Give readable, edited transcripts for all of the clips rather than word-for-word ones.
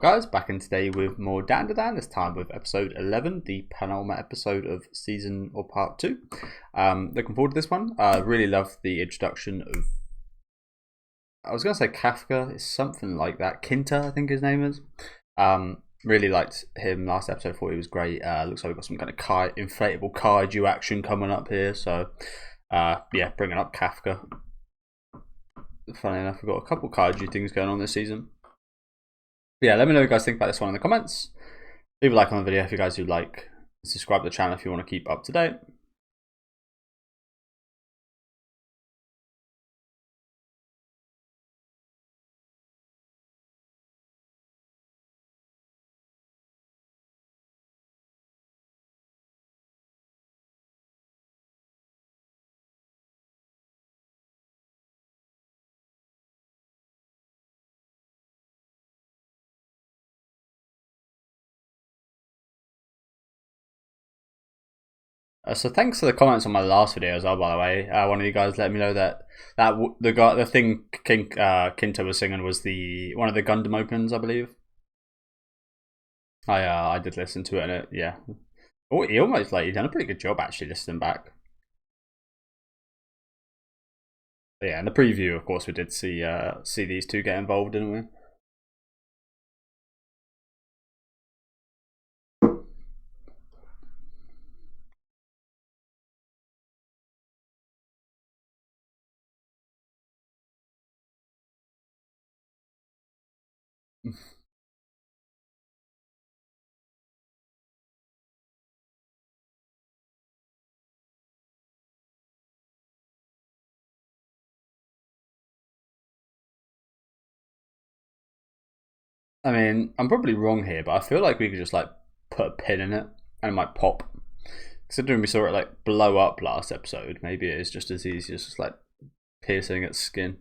Guys, back in today with more Dandadan, this time with episode 11, the penultimate episode of season or part 2. Looking forward to this one. I really love the introduction of, I was going to say Kafka, it's something like that. Kinta, I think his name is. Really liked him last episode, thought he was great. Looks like we've got some kind of inflatable Kaiju action coming up here, so yeah, bringing up Kafka. Funny enough, we've got a couple Kaiju things going on this season. Yeah, let me know what you guys think about this one in the comments. Leave a like on the video if you guys do like. Subscribe to the channel if you want to keep up to date. So thanks for the comments on my last video as well. By the way, one of you guys let me know that the thing Kinta was singing was one of the Gundam opens, I believe. I did listen to it, and yeah, he almost he done a pretty good job actually listening back. But yeah, in the preview, of course, we did see these two get involved, didn't we? I mean, I'm probably wrong here, but I feel like we could just put a pin in it and it might pop. Considering we saw it blow up last episode, maybe it is just as easy as just piercing its skin.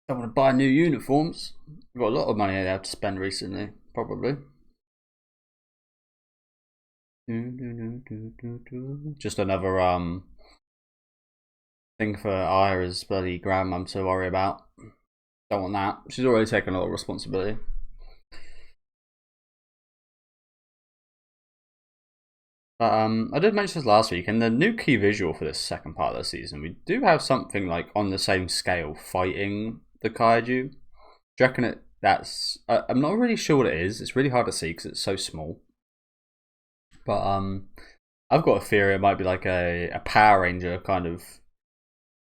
Don't want to buy new uniforms. We've got a lot of money there to spend recently, probably. Just another thing for Ira's bloody grandmum to worry about. Don't want that. She's already taken a lot of responsibility. But I did mention this last week, and the new key visual for this second part of the season, we do have something on the same scale fighting the Kaiju. Do you reckon that's... I'm not really sure what it is. It's really hard to see because it's so small. But I've got a theory it might be like a Power Ranger kind of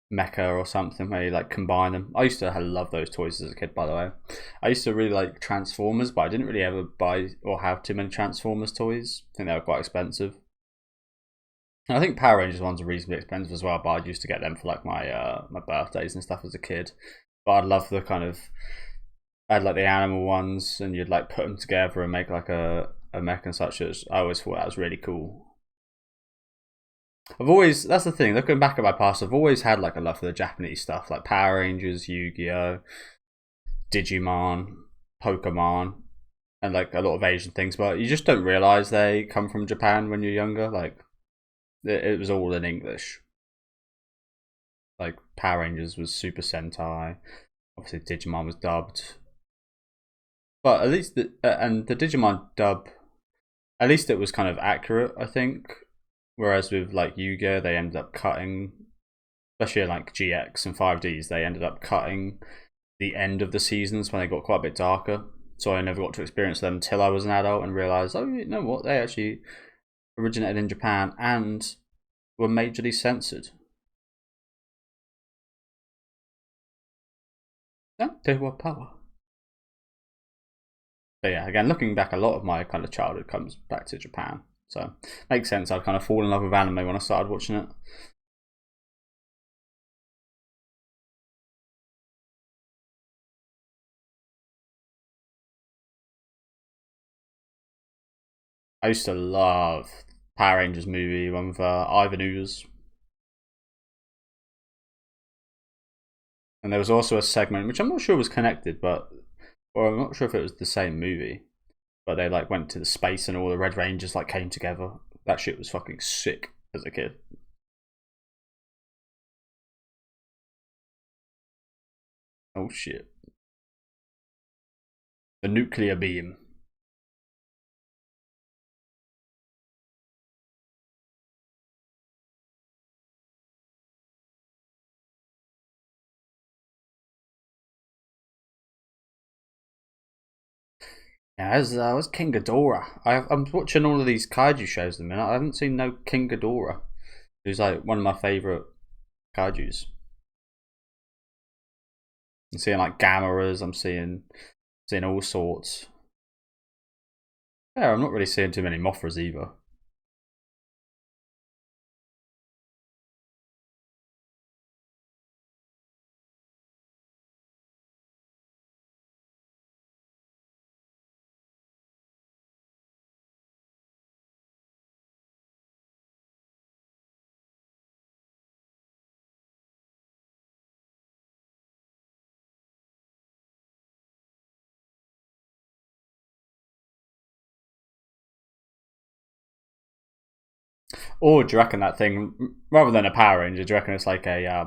mecha or something where you combine them. I used to love those toys as a kid, by the way. I used to really like Transformers, but I didn't really ever buy or have too many Transformers toys. I think they were quite expensive. And I think Power Rangers ones are reasonably expensive as well, but I used to get them for my birthdays and stuff as a kid. But I'd love the I had the animal ones, and you'd put them together and make a mech and such. I always thought that was really cool. That's the thing, looking back at my past, I've always had a love for the Japanese stuff, like Power Rangers, Yu-Gi-Oh, Digimon, Pokemon, and a lot of Asian things, but you just don't realise they come from Japan when you're younger. It was all in English. Power Rangers was Super Sentai, obviously Digimon was dubbed, but at least the Digimon dub, at least it was kind of accurate, I think. Whereas with Yu-Gi-Oh, they ended up cutting, especially in GX and 5Ds, they ended up cutting the end of the seasons when they got quite a bit darker. So I never got to experience them until I was an adult and realised, oh, you know what, they actually originated in Japan and were majorly censored. They were power. But yeah, again, looking back, a lot of my kind of childhood comes back to Japan. So makes sense. I'd kind of fall in love with anime when I started watching it. I used to love Power Rangers movie, one with Ivan Ooze. And there was also a segment which I'm not sure was connected, but or I'm not sure if it was the same movie, but they like went to the space and all the Red Rangers like came together. That shit was fucking sick as a kid. Oh shit. The nuclear beam. Yeah, as King Ghidorah. I'm watching all of these kaiju shows at the minute. I haven't seen no King Ghidorah, who's like one of my favourite kaijus. I'm seeing like Gameras, I'm seeing all sorts. Yeah, I'm not really seeing too many Mothras either. Or do you reckon that thing, rather than a Power Ranger, do you reckon it's like a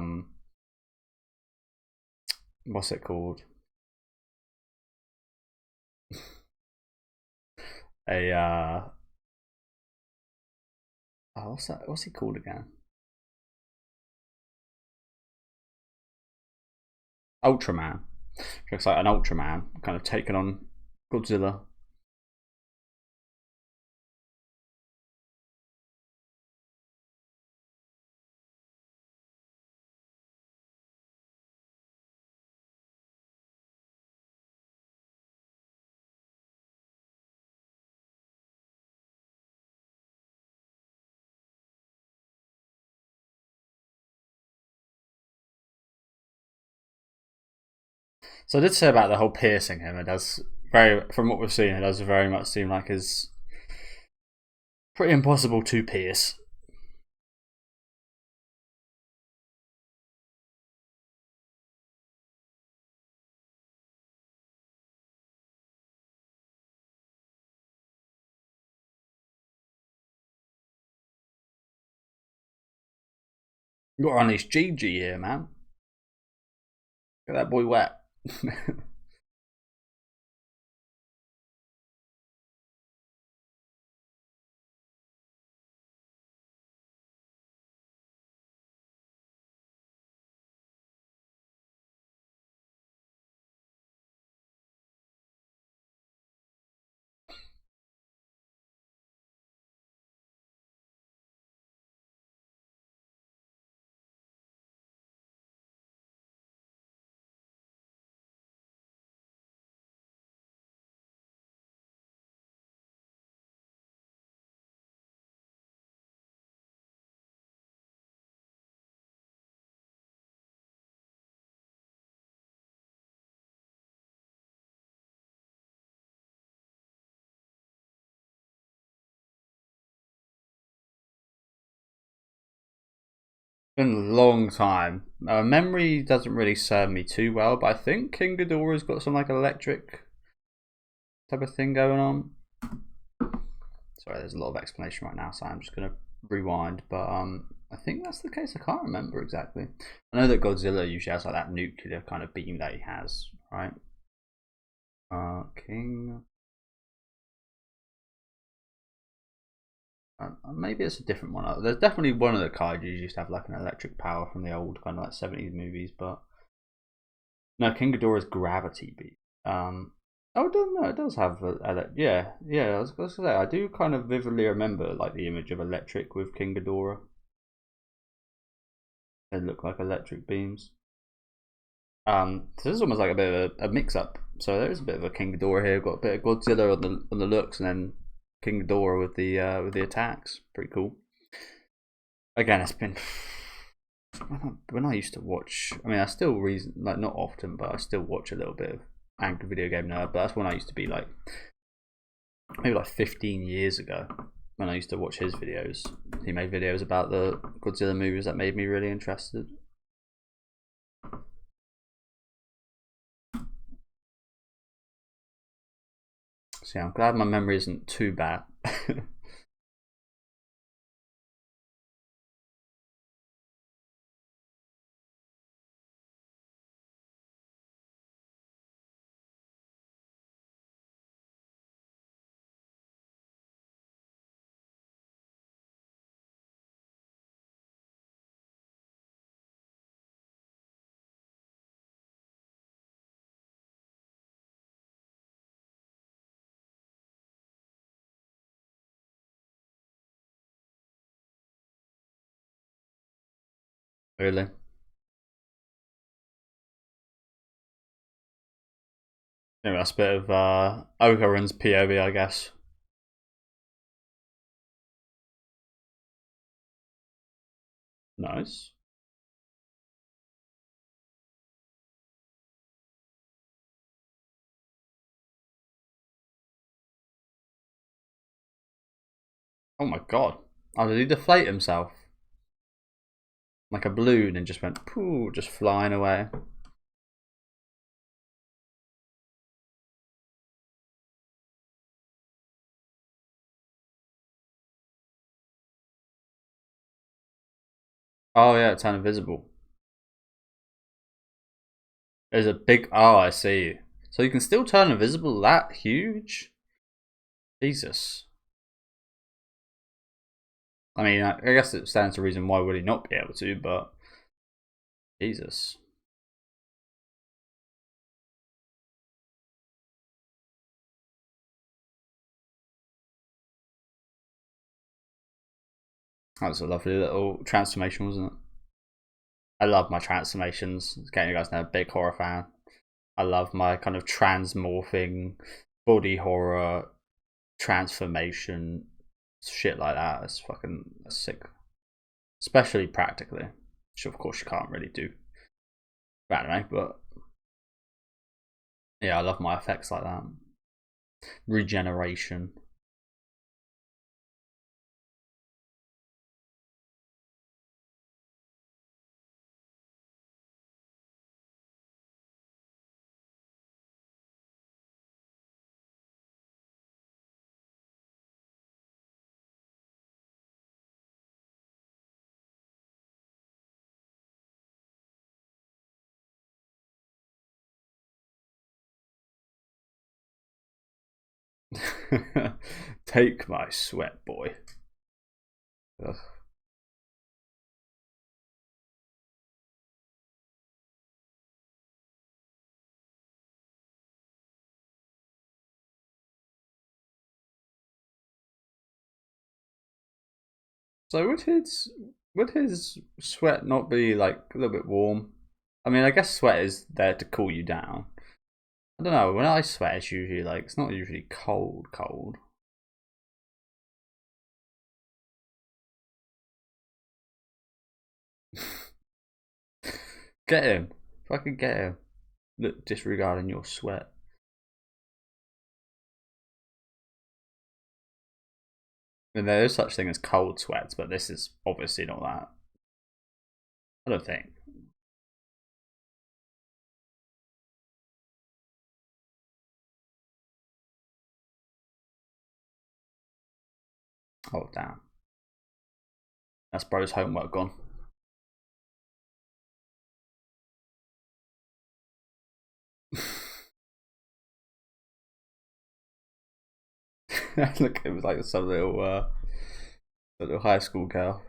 what's it called? A oh, what's that? What's he called again? Ultraman. Looks like an Ultraman kind of taking on Godzilla. So I did say about the whole piercing him. It does very, from what we've seen, it does very much seem like it's pretty impossible to pierce. You got to unleash Gigi here, man. Get that boy wet. Been a long time. Memory doesn't really serve me too well, but I think King Ghidorah's got some like electric type of thing going on. Sorry, there's a lot of explanation right now, so I'm just gonna rewind. But I think that's the case. I can't remember exactly. I know that Godzilla usually has like that nuclear kind of beam that he has, right? King. Maybe it's a different one. There's definitely one of the kaiju used to have like an electric power from the old kind of like 70s movies, but no, King Ghidorah's gravity beam. Oh, no, it does have yeah, yeah. I was gonna say I do kind of vividly remember like the image of electric with King Ghidorah. They look like electric beams. So this is almost like a bit of a mix-up. So there is a bit of a King Ghidorah here. Got a bit of Godzilla on the looks, and then King Ghidorah with the attacks. Pretty cool. Again, it's been when I used to watch. I mean, I still like not often, but I still watch a little bit of Angry Video Game Nerd. But that's when I used to be like maybe like 15 years ago when I used to watch his videos. He made videos about the Godzilla movies that made me really interested. So yeah, I'm glad my memory isn't too bad. Really? Anyway, that's a bit of Okarin's POV, I guess. Nice. Oh my god. Oh, did he deflate himself? Like a balloon and just went pooh, just flying away. Oh yeah, it turned invisible. There's a big. Oh, I see. So you can still turn invisible that huge? Jesus. I mean, I guess it stands to reason why would he not be able to, but Jesus. That was a lovely little transformation, wasn't it? I love my transformations. Getting you guys know, big horror fan. I love my kind of transmorphing, body horror, transformation, shit like that. It's fucking sick. Especially practically. Which of course you can't really do anime, but yeah, I love my effects like that. Regeneration. Take my sweat, boy. Ugh. So would his sweat not be like a little bit warm? I mean, I guess sweat is there to cool you down. I don't know. When I sweat, it's usually like it's not usually cold, cold. Get him, fucking get him. Look, disregarding your sweat. And there is such thing as cold sweats, but this is obviously not that. I don't think. Oh damn, that's bro's homework gone. Look, it was like some little high school girl.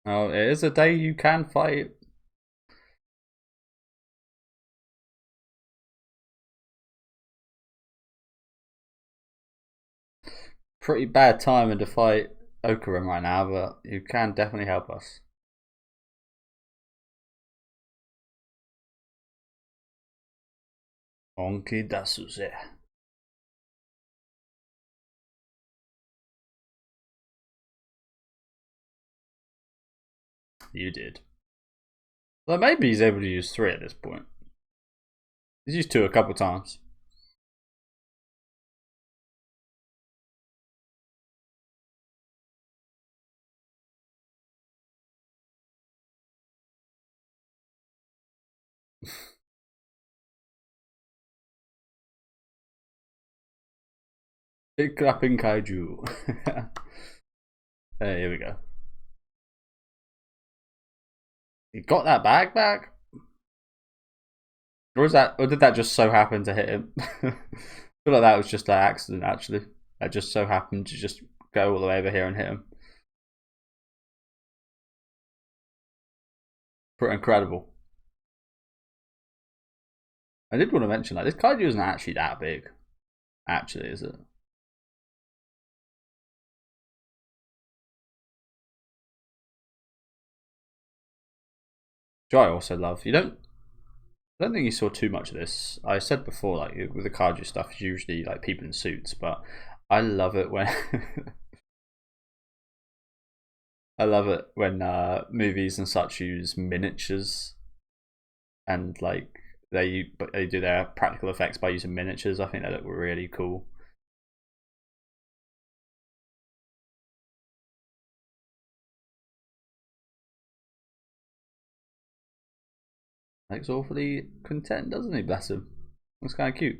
Oh, it is a day you can fight. Pretty bad timing to fight Okarin right now, but you can definitely help us. Onki Dasuze. You did. Well, maybe he's able to use 3 at this point. He's used to a couple times. Big clapping kaiju. Here we go. He got that bag back? Or did that just so happen to hit him? I feel like that was just an accident actually. That just so happened to just go all the way over here and hit him. Pretty incredible. I did want to mention like this kaiju isn't actually that big. Actually, is it? Which I also love. I don't think you saw too much of this. I said before, like with the kaiju stuff, it's usually like people in suits, but I love it when I love it when movies and such use miniatures and like they do their practical effects by using miniatures. I think they look really cool. Looks awfully content, doesn't he? Bless him. Looks kind of cute.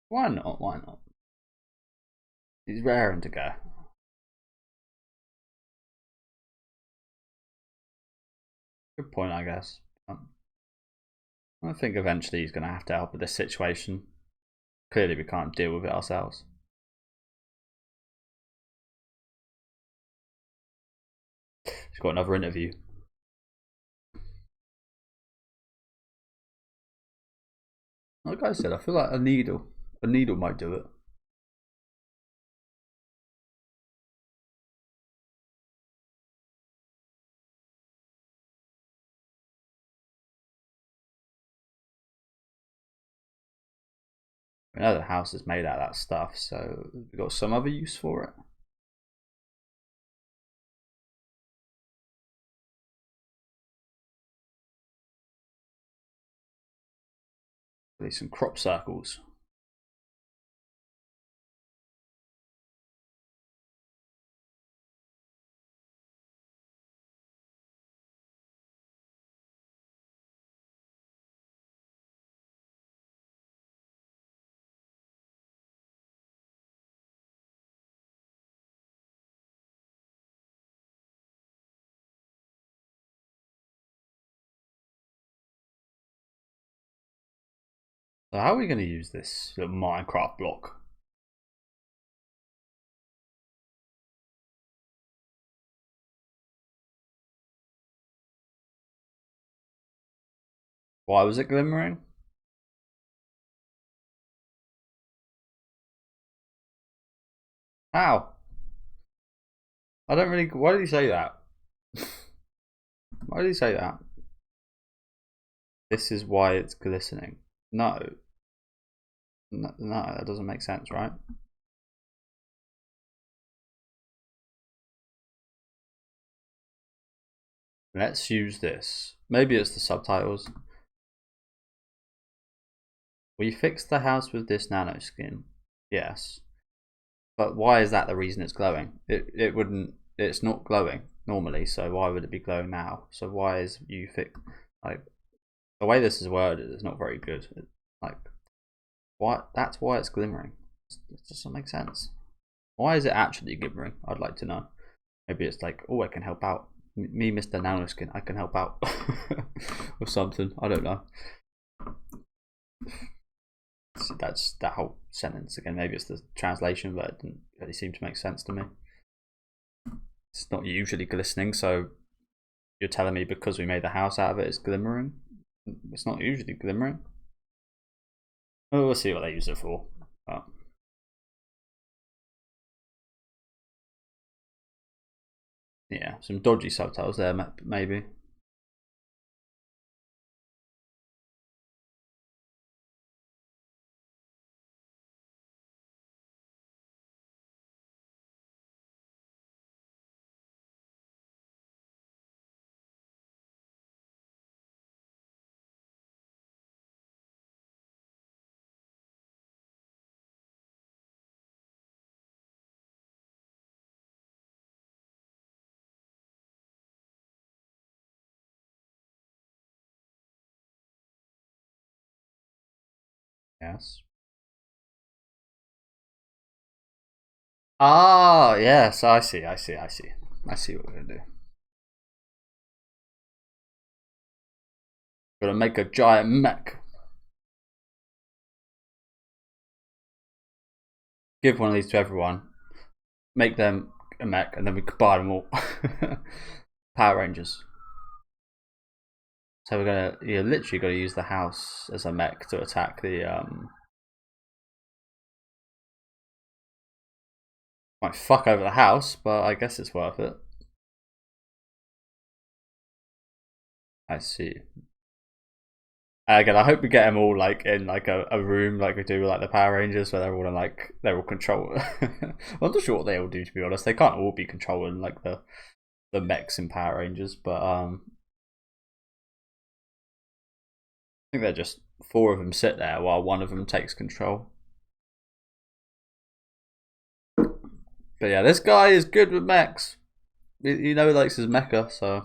Why not? Why not? He's raring to go. Good point, I guess. I think eventually he's going to have to help with this situation. Clearly, we can't deal with it ourselves. He's got another interview. Like I said, I feel like a needle might do it. We know the house is made out of that stuff, so we've got some other use for it. At least some crop circles. So how are we going to use this little Minecraft block? Why was it glimmering? How? I don't really. Why did he say that? Why did he say that? This is why it's glistening. No. No, that doesn't make sense, right? Let's use this. Maybe it's the subtitles. We fixed the house with this nano skin. Yes. But why is that the reason it's glowing? It wouldn't. It's not glowing normally, so why would it be glowing now? So why is you fix like the way this is worded is not very good. Like why? That's why it's glimmering. It doesn't make sense. Why is it actually glimmering? I'd like to know. Maybe it's like, oh, I can help out. Me, Mr. Nanoskin, I can help out, or something. I don't know. So that's that whole sentence again. Maybe it's the translation, but it didn't really seem to make sense to me. It's not usually glistening, so you're telling me because we made the house out of it, it's glimmering? It's not usually glimmering. Oh, we'll see what they use it for. But yeah, some dodgy subtitles there, maybe. Yes. Ah, yes, I see, I see, I see. I see what we're gonna do. We're gonna make a giant mech. Give one of these to everyone. Make them a mech, and then we could buy them all. Power Rangers. So we're gonna, you're literally gonna use the house as a mech to attack the might fuck over the house, but I guess it's worth it. I see. Again, I hope we get them all like in like a room like we do with like the Power Rangers, where they're all in, like they're all controlled. I'm not sure what they all do, to be honest. They can't all be controlling like the mechs in Power Rangers, but I think they're just 4 of them sit there while one of them takes control. But yeah, this guy is good with mechs. You know he likes his mecha, so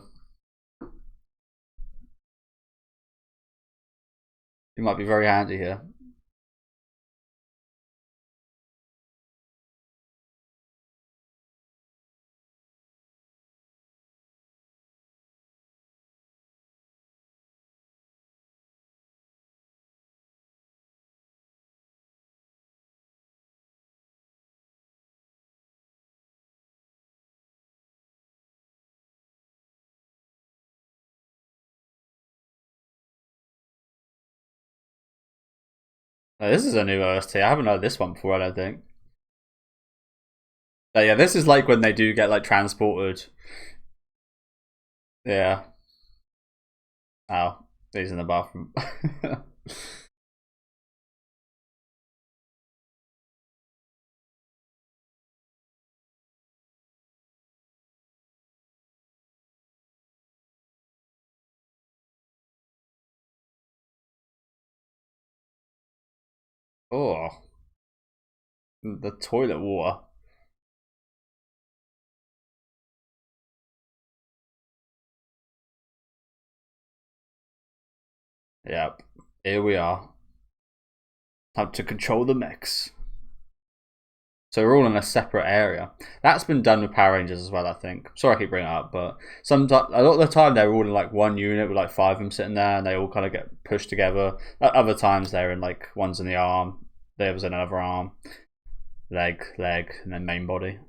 he might be very handy here. This is a new OST. I haven't heard this one before, I don't think. But yeah, this is like when they do get like transported. Yeah. Oh, he's in the bathroom. Oh, the toilet water. Yep, here we are. Time to control the mechs. So we're all in a separate area. That's been done with Power Rangers as well, I think. Sorry I keep bringing it up, but sometimes a lot of the time they're all in like one unit with like 5 of them sitting there, and they all kind of get pushed together. Other times they're in like one's in the arm, the other's in another arm, leg, and then main body.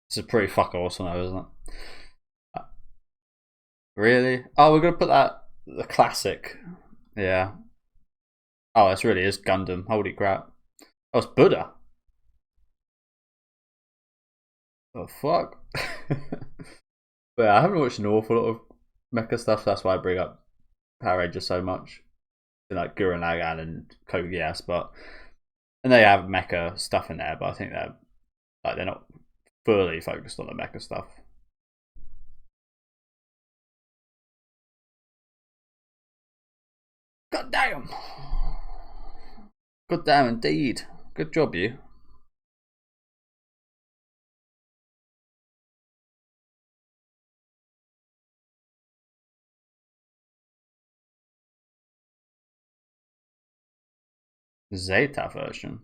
This is pretty fuck awesome though, isn't it? Really? Oh, we're gonna put that the classic. Yeah. Oh, this really is Gundam. Holy crap! Oh, it's Buddha. The fuck? But yeah, I haven't watched an awful lot of mecha stuff. That's why I bring up Power Rangers so much. Like Gurren Lagann and Code Geass, but and they have mecha stuff in there, but I think they're not fully focused on the mecha stuff. God damn! God damn indeed. Good job, you. Zeta version.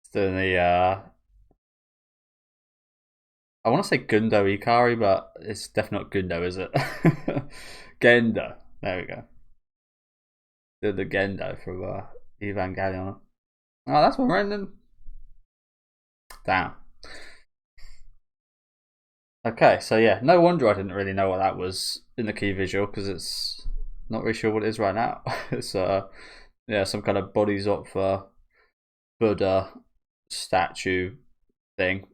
It's the I want to say Gundo Ikari, but it's definitely not Gundo, is it? Gendo. There we go. The Gendo from Evangelion. Oh, that's one random. Damn. Okay, so yeah, no wonder I didn't really know what that was in the key visual, because it's not really sure what it is right now. It's yeah, some kind of bodies of Buddha statue thing.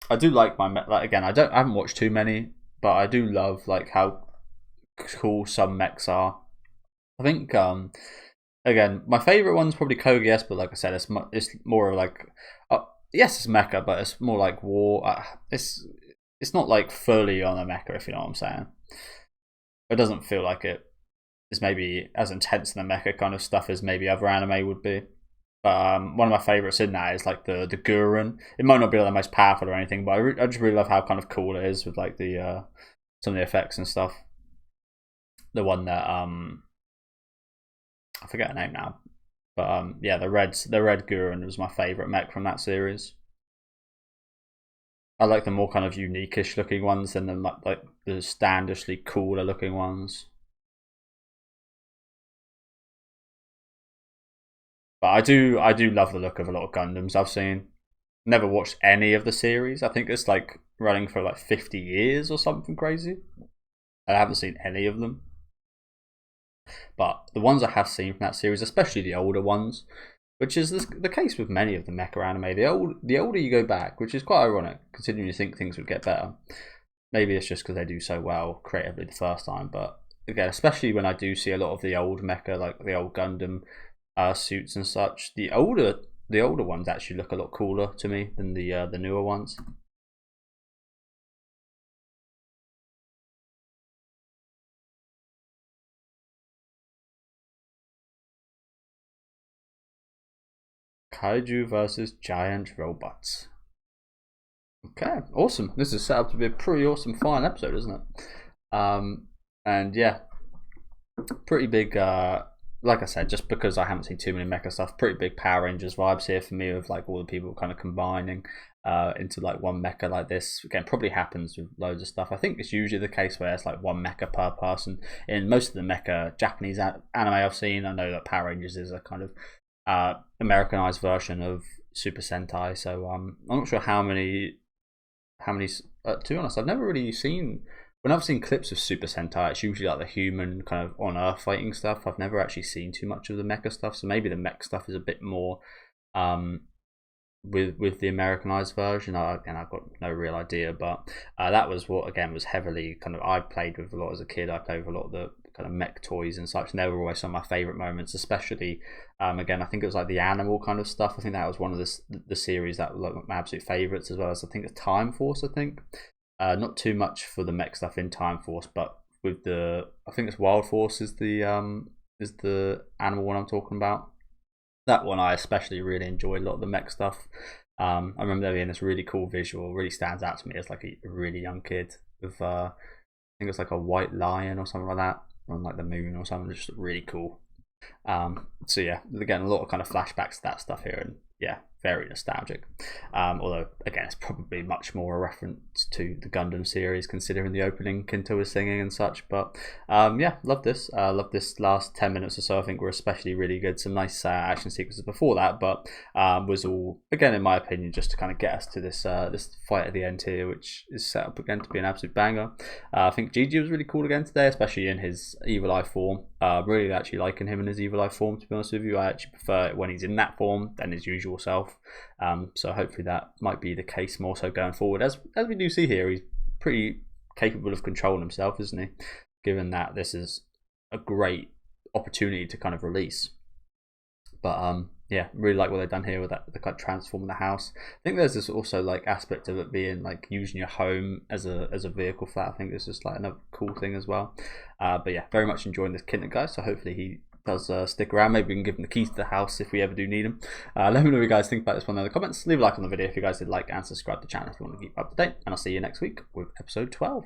I do like like again. I haven't watched too many, but I do love like how cool some mechs are. I think again my favorite one's probably Kogies, but like I said, it's more of like yes, it's mecha, but it's more like war. It's not like fully on a mecha, if you know what I'm saying. It doesn't feel like it is maybe as intense in the mecha kind of stuff as maybe other anime would be. But one of my favorites in that is like the Gurren. It might not be the most powerful or anything, but I just really love how kind of cool it is with like the some of the effects and stuff. The one that I forget her name now, but yeah, the red Gurren was my favorite mech from that series. I like the more kind of unique-ish looking ones than the like the standishly cooler looking ones. But I do love the look of a lot of Gundams I've seen. Never watched any of the series. I think it's like running for like 50 years or something crazy. I haven't seen any of them. But the ones I have seen from that series, especially the older ones, which is the case with many of the mecha anime, the older you go back, which is quite ironic considering you think things would get better. Maybe it's just because they do so well creatively the first time, but again, especially when I do see a lot of the old mecha, like the old Gundam suits and such, the older ones actually look a lot cooler to me than the newer ones. Kaiju versus giant robots. Okay, awesome. This is set up to be a pretty awesome, fun episode, isn't it? And yeah, pretty big. Like I said, just because I haven't seen too many mecha stuff, pretty big Power Rangers vibes here for me, with like all the people kind of combining into like one mecha like this. Again, probably happens with loads of stuff. I think it's usually the case where it's like one mecha per person. In most of the mecha Japanese anime I've seen, I know that Power Rangers is a kind of Americanized version of Super Sentai. So I'm not sure how many. To be honest, I've never really seen. When I've seen clips of Super Sentai, it's usually like the human kind of on Earth fighting stuff. I've never actually seen too much of the mecha stuff, so maybe the mech stuff is a bit more with the Americanized version. I've got no real idea, but that was what again was heavily kind of I played with a lot as a kid. I played with a lot of the kind of mech toys and such, and they were always some of my favorite moments, especially again I think it was like the animal kind of stuff. I think that was one of the series that were like my absolute favorites, as well as I think it's Time Force. I think not too much for the mech stuff in Time Force, but with the I think it's Wild Force is the animal one I'm talking about. That one I especially really enjoyed a lot of the mech stuff. I remember there being this really cool visual, really stands out to me as like a really young kid with I think it's like a white lion or something like that on like the moon or something, just really cool. So yeah, again a lot of kind of flashbacks to that stuff here, and yeah, very nostalgic. Although again, it's probably much more a reference to the Gundam series, considering the opening Kinto was singing and such. But yeah, love this. Love this last 10 minutes or so. I think were especially really good. Some nice action sequences before that, but was all again, in my opinion, just to kind of get us to this this fight at the end here, which is set up again to be an absolute banger. I think Gigi was really cool again today, especially in his Evil Eye form. Really actually liking him in his Evil Eye form, to be honest with you. I actually prefer it when he's in that form than his usual self. So hopefully that might be the case more so going forward. As we do see here, he's pretty capable of controlling himself, isn't he? Given that this is a great opportunity to kind of release. But yeah, really like what they've done here with that, the kind of transforming the house. I think there's this also like aspect of it being like using your home as a vehicle for that. I think it's just like another cool thing as well. But yeah, very much enjoying this Kinter guy. So hopefully he does stick around. Maybe we can give him the keys to the house if we ever do need him. Let me know what you guys think about this one in the comments. Leave a like on the video if you guys did like, and subscribe to the channel if you want to keep up to date. And I'll see you next week with episode 12.